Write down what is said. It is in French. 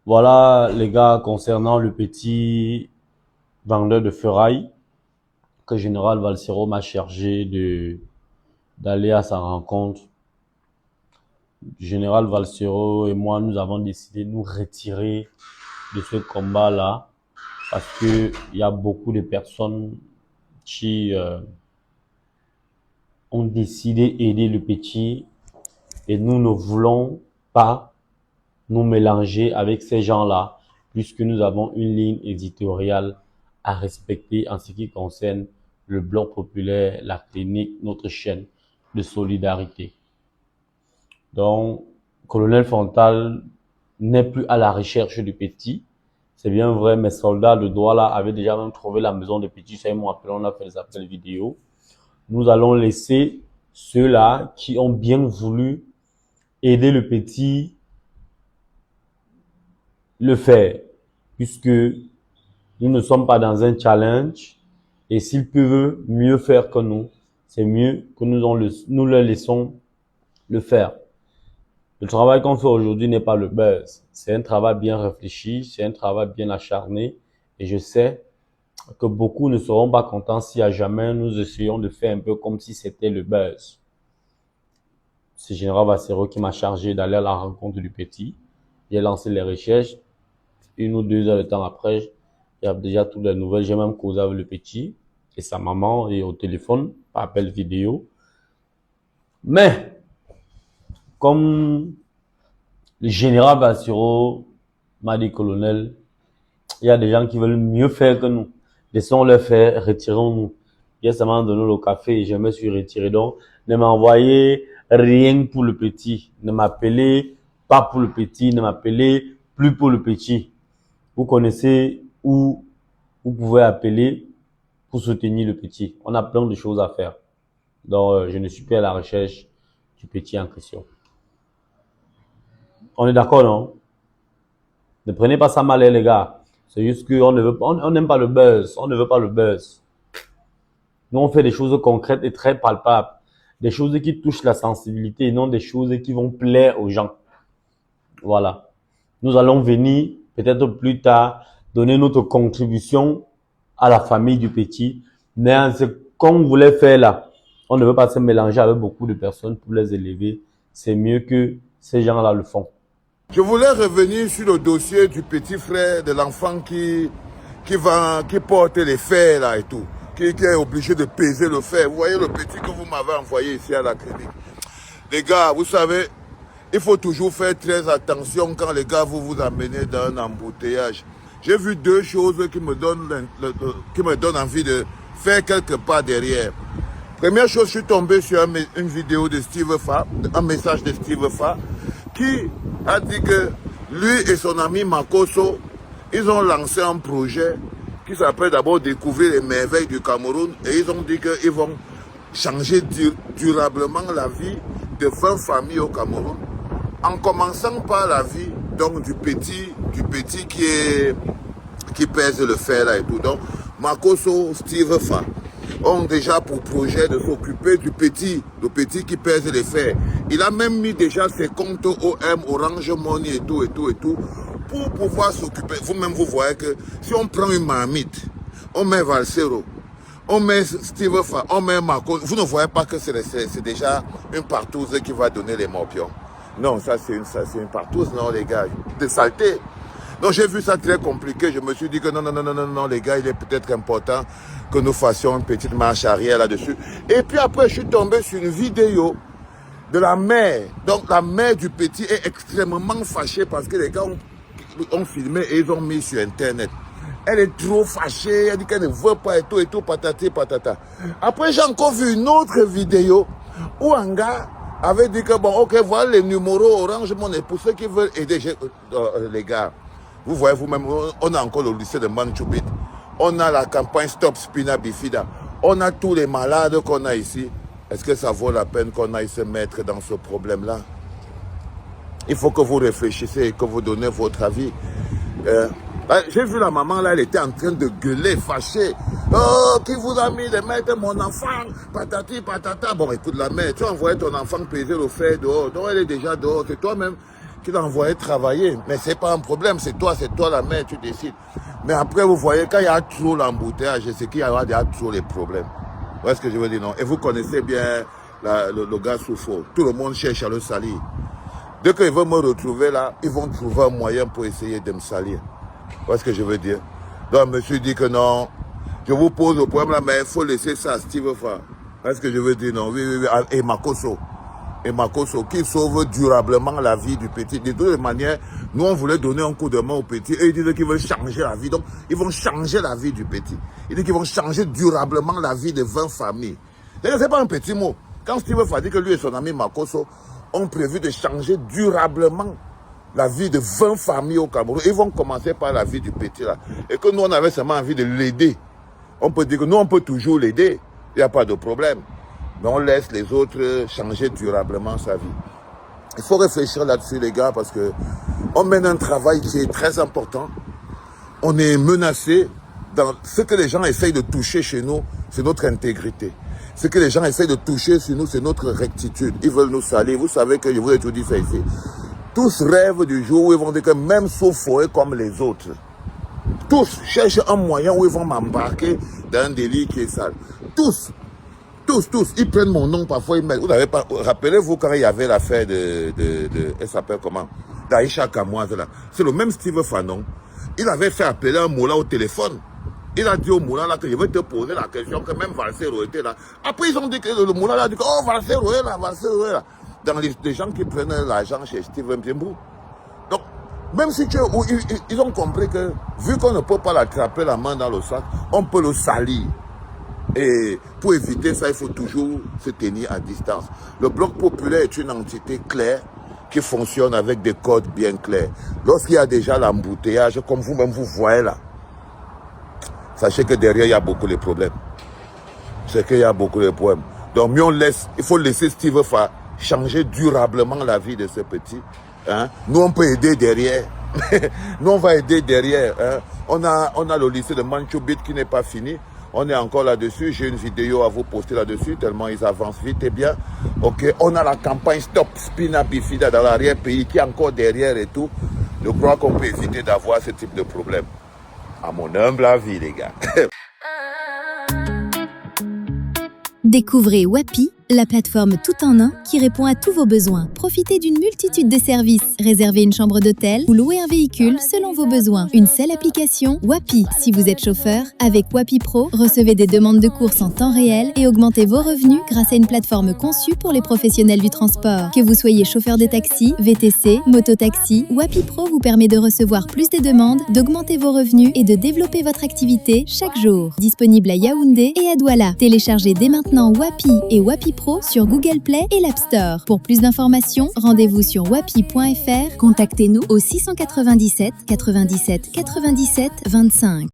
Voilà, les gars, concernant le petit vendeur de ferraille que Général Valsero m'a chargé d'aller à sa rencontre. Général Valsero et moi, nous avons décidé de nous retirer de ce combat-là parce que il y a beaucoup de personnes qui ont décidé d'aider le petit et nous ne voulons pas nous mélanger avec ces gens-là, puisque nous avons une ligne éditoriale à respecter en ce qui concerne le Bloc populaire, la clinique, notre chaîne de solidarité. Donc, Colonel Fontal n'est plus à la recherche du petit. C'est bien vrai, mes soldats de Douala avaient déjà même trouvé la maison de petit. Ça, ils m'ont appelé, on a fait des appels vidéo. Nous allons laisser ceux-là qui ont bien voulu aider le petit le faire, puisque nous ne sommes pas dans un challenge et s'ils peuvent mieux faire que nous, c'est mieux que nous leur laissons le faire. Le travail qu'on fait aujourd'hui n'est pas le buzz, c'est un travail bien réfléchi, c'est un travail bien acharné et je sais que beaucoup ne seront pas contents si à jamais nous essayons de faire un peu comme si c'était le buzz. C'est Général Vassero qui m'a chargé d'aller à la rencontre du petit. J'ai lancé les recherches. 1 ou 2 heures de temps après, il y a déjà toutes les nouvelles. J'ai même causé avec le petit et sa maman et au téléphone, par appel vidéo. Mais, comme le général Bassiro m'a dit, colonel, il y a des gens qui veulent mieux faire que nous. Laissons-les faire, retirons-nous. Il ça m'a donné le café et je me suis retiré. Donc, ne m'envoyez rien pour le petit. Ne m'appelez pas pour le petit. Ne m'appelez plus pour le petit. Vous connaissez où vous pouvez appeler pour soutenir le petit. On a plein de choses à faire. Donc, je ne suis plus à la recherche du petit en question. On est d'accord, non? Ne prenez pas ça mal, les gars. C'est juste qu'on ne veut pas, on n'aime pas le buzz. On ne veut pas le buzz. Nous, on fait des choses concrètes et très palpables. Des choses qui touchent la sensibilité et non des choses qui vont plaire aux gens. Voilà. Nous allons venir, peut-être plus tard, donner notre contribution à la famille du petit. Mais ce qu'on voulait faire là, on ne veut pas se mélanger avec beaucoup de personnes pour les élever. C'est mieux que ces gens-là le font. Je voulais revenir sur le dossier du petit frère de l'enfant qui porte les fers là et tout, qui est obligé de peser le fer. Vous voyez le petit que vous m'avez envoyé ici à la clinique. Les gars, vous savez, il faut toujours faire très attention quand les gars vous amenez dans un embouteillage. J'ai vu 2 choses qui me donnent envie de faire quelque part derrière. Première chose, je suis tombé sur une vidéo de Steve Fa, un message de Steve Fa, qui a dit que lui et son ami Makoso, ils ont lancé un projet qui s'appelle d'abord Découvrir les merveilles du Cameroun et ils ont dit qu'ils vont changer durablement la vie de 20 familles au Cameroun en commençant par la vie donc du petit qui pèse le fer là et tout. Donc Makoso, Steve Fa ont déjà pour projet de s'occuper du petit, le petit qui pèse les fers. Il a même mis déjà ses comptes OM, Orange Money et tout, pour pouvoir s'occuper. Vous-même, vous voyez que si on prend une marmite, on met Valsero, on met Steve Fa, on met Marco, vous ne voyez pas que c'est déjà une partouze qui va donner les morpions. Non, ça c'est une partouze, non les gars, de saleté. Donc j'ai vu ça très compliqué, je me suis dit que non, les gars, il est peut-être important que nous fassions une petite marche arrière là-dessus. Et puis après, je suis tombé sur une vidéo de la mère. Donc la mère du petit est extrêmement fâchée parce que les gars ont filmé et ils ont mis sur Internet. Elle est trop fâchée, elle dit qu'elle ne veut pas et tout, patati, patata. Après, j'ai encore vu une autre vidéo où un gars avait dit que bon, ok, voilà les numéros Orange Money pour ceux qui veulent aider les gars. Vous voyez vous-même, on a encore le lycée de Manchubit. On a la campagne Stop Spina Bifida. On a tous les malades qu'on a ici. Est-ce que ça vaut la peine qu'on aille se mettre dans ce problème-là? Il faut que vous réfléchissiez et que vous donnez votre avis. J'ai vu la maman là, elle était en train de gueuler, fâchée. Oh, qui vous a mis de mettre mon enfant? Patati, patata. Bon, écoute, la mère, tu as envoyé ton enfant peser le fer dehors. Donc, elle est déjà dehors. C'est toi-même qui l'a envoyé travailler. Mais c'est pas un problème, c'est toi la mère, tu décides. Mais après, vous voyez, quand il y a trop l'embouteillage, c'est qu'il y aura trop les problèmes. Vous voyez ce que je veux dire, non? Et vous connaissez bien le gars Soufo. Tout le monde cherche à le salir. Dès qu'ils vont me retrouver là, ils vont trouver un moyen pour essayer de me salir. Vous voyez ce que je veux dire? Donc, monsieur dit que non, je vous pose le problème là, mais il faut laisser ça à Steve Fa. Vous voyez ce que je veux dire, non? Oui. Et Makoso, qui sauve durablement la vie du petit. De toutes les manières, nous, on voulait donner un coup de main au petit. Et ils disent qu'ils veulent changer la vie. Donc, ils vont changer la vie du petit. Ils disent qu'ils vont changer durablement la vie de 20 familles. Ce n'est pas un petit mot. Quand Steve Fa dit que lui et son ami Makoso ont prévu de changer durablement la vie de 20 familles au Cameroun, ils vont commencer par la vie du petit là. Et que nous, on avait seulement envie de l'aider. On peut dire que nous, on peut toujours l'aider. Il n'y a pas de problème. Mais on laisse les autres changer durablement sa vie. Il faut réfléchir là-dessus, les gars, parce que on mène un travail qui est très important. On est menacé. Dans ce que les gens essayent de toucher chez nous, c'est notre intégrité. Ce que les gens essayent de toucher sur nous, c'est notre rectitude. Ils veulent nous salir. Vous savez que je vous ai tout dit ça ici. Tous rêvent du jour où ils vont dire que même sauf forêt comme les autres. Tous cherchent un moyen où ils vont m'embarquer dans un délit qui est sale. Tous, ils prennent mon nom parfois, ils mettent. Vous n'avez pas. Rappelez-vous quand il y avait l'affaire elle s'appelle comment? D'Aïcha Kamoise là. C'est le même Steve Fanon. Il avait fait appeler un moulin au téléphone. Il a dit au moulin là que je vais te poser la question que même Valsero était là. Après ils ont dit que le moulin là a dit que oh Valsero est là. Dans les gens qui prennent l'argent chez Steven Piembou. Donc, même si ils ont compris que, vu qu'on ne peut pas l'attraper la main dans le sac, on peut le salir. Et pour éviter ça, il faut toujours se tenir à distance. Le Bloc populaire est une entité claire qui fonctionne avec des codes bien clairs. Lorsqu'il y a déjà l'embouteillage, comme vous-même vous voyez là, sachez que derrière, il y a beaucoup de problèmes. C'est qu'il y a beaucoup de problèmes. Donc, mieux il faut laisser Steve Fa changer durablement la vie de ce petit. Hein? Nous, on peut aider derrière. Nous, on va aider derrière. Hein? On a le lycée de Manchobit qui n'est pas fini. On est encore là-dessus. J'ai une vidéo à vous poster là-dessus, tellement ils avancent vite et bien. Ok, on a la campagne Stop Spina Bifida dans l'arrière-pays qui est encore derrière et tout. Je crois qu'on peut éviter d'avoir ce type de problème. À mon humble avis, les gars. Découvrez Wapi, la plateforme tout en un qui répond à tous vos besoins. Profitez d'une multitude de services. Réservez une chambre d'hôtel ou louez un véhicule selon vos besoins. Une seule application, Wapi. Si vous êtes chauffeur, avec Wapi Pro, recevez des demandes de courses en temps réel et augmentez vos revenus grâce à une plateforme conçue pour les professionnels du transport. Que vous soyez chauffeur de taxi, VTC, mototaxi, Wapi Pro vous permet de recevoir plus de demandes, d'augmenter vos revenus et de développer votre activité chaque jour. Disponible à Yaoundé et à Douala. Téléchargez dès maintenant Wapi et Wapi Pro sur Google Play et l'App Store. Pour plus d'informations, rendez-vous sur wapi.fr. Contactez-nous au 697 97 97 25.